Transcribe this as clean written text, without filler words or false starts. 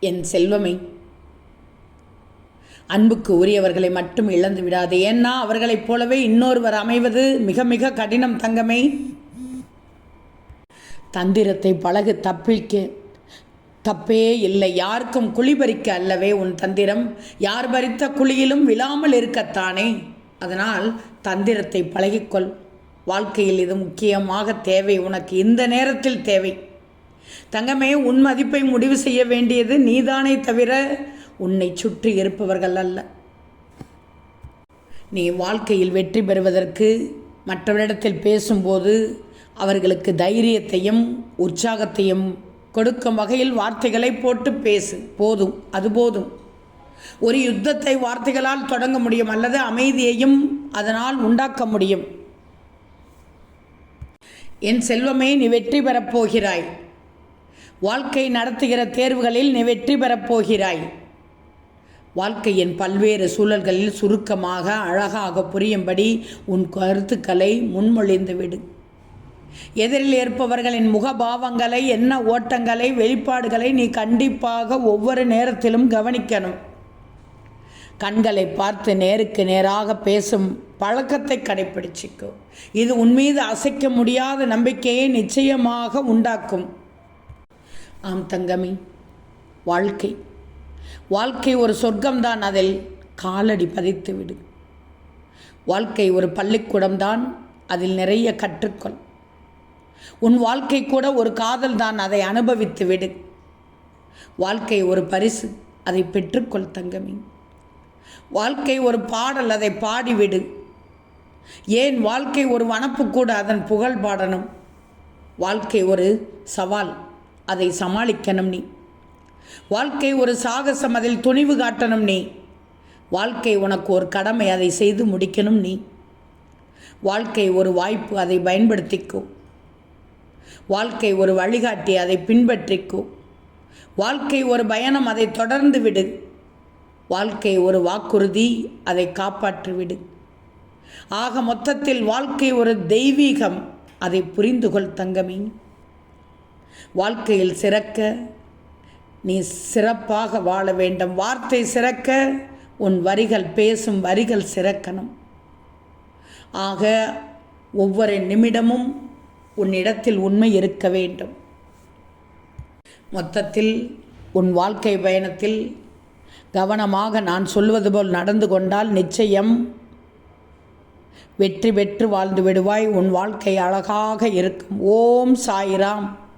என் செல்வமே, அன்புக்கு உரியவர்களை மட்டும் இழந்து விடாது. ஏன்னா அவர்களைப் போலவே இன்னொருவர் அமைவது மிக மிக கடினம் தங்கமே. தந்திரத்தை பழகு, தப்பே இல்லை. யாருக்கும் குழி பறிக்க அல்லவே உன் தந்திரம். யார் பறித்த குழியிலும் விழாமல் இருக்கத்தானே. அதனால் தந்திரத்தை பழகிக்கொள். வாழ்க்கையில் இது முக்கியமாக தேவை, உனக்கு இந்த நேரத்தில் தேவை. தங்கமே, உன் மதிப்பை முடிவு செய்ய வேண்டியது நீதானே தவிர உன்னை சுற்றி இருப்பவர்கள் அல்ல. நீ வாழ்க்கையில் வெற்றி பெறுவதற்கு மற்றவரிடத்தில் பேசும்போது அவர்களுக்கு தைரியத்தையும் உற்சாகத்தையும் கொடுக்கும் வகையில் வார்த்தைகளை போட்டு பேசு. போதும், அது போதும். ஒரு யுத்தத்தை வார்த்தைகளால் தொடங்க முடியும், அல்லது அமைதியையும் அதனால் உண்டாக்க முடியும். என் செல்வமே, நீ வெற்றி பெறப் போகிறாய். வாழ்க்கை நடத்துகிற தேர்வுகளில் நீ வெற்றி பெறப் போகிறாய். வாழ்க்கையின் பல்வேறு சூழல்களில் சுருக்கமாக அழகாக புரியும்படி உன் கருத்துக்களை முன்மொழிந்து விடு. எதிரில் இருப்பவர்களின் முகபாவங்களை, என்ன ஓட்டங்களை, வெளிப்பாடுகளை நீ கண்டிப்பாக ஒவ்வொரு நேரத்திலும் கவனிக்கணும். கண்களை பார்த்து நேருக்கு நேராக பேசும் பழக்கத்தை கடைப்பிடிச்சிக்கும். இது உன்மீது அசைக்க முடியாத நம்பிக்கையை நிச்சயமாக உண்டாக்கும். ஆம் தங்கமி, வாழ்க்கை ஒரு சொர்க்கம்தான். அதில் காலடி பதித்து விடு. வாழ்க்கை ஒரு பள்ளிக்கூடம்தான், அதில் நிறைய கற்றுக்கொள். உன் வாழ்க்கை கூட ஒரு காதல் தான், அதை அனுபவித்து விடு. வாழ்க்கை ஒரு பரிசு, அதை பெற்றுக்கொள் தங்கமி. வாழ்க்கை ஒரு பாடல், அதை பாடிவிடு. ஏன், வாழ்க்கை ஒரு வனப்பு கூட, அதன் புகழ் பாடணும். வாழ்க்கை ஒரு சவால், அதை சமாளிக்கணும் நீ. வாழ்க்கை ஒரு சாகசம், அதில் துணிவு காட்டணும் நீ. வாழ்க்கை உனக்கு ஒரு கடமை, அதை செய்து முடிக்கணும் நீ. வாழ்க்கை ஒரு வாய்ப்பு, அதை பயன்படுத்திக்கோ. வாழ்க்கை ஒரு வழிகாட்டி, அதை பின்பற்றிக்கோ. வாழ்க்கை ஒரு பயணம், அதை தொடர்ந்து விடு. வாழ்க்கை ஒரு வாக்குறுதி, அதை காப்பாற்றிவிடு. ஆக மொத்தத்தில் வாழ்க்கை ஒரு தெய்வீகம், அதை புரிந்துகொள் தங்கமி. வாழ்க்கையில் சிறக்க நீ சிறப்பாக வாழ வேண்டும். வார்த்தை சிறக்க உன் வரிகள், பேசும் வரிகள் சிறக்கணும். ஆக ஒவ்வொரு நிமிடமும் உன்னிடத்தில் உண்மை இருக்க வேண்டும். மொத்தத்தில் உன் வாழ்க்கை பயணத்தில் கவனமாக நான் சொல்வது போல் நடந்து கொண்டால் நிச்சயம் வெற்றி பெற்று வாழ்ந்து விடுவாய். உன் வாழ்க்கை அழகாக இருக்கும். ஓம் சாய்ராம்.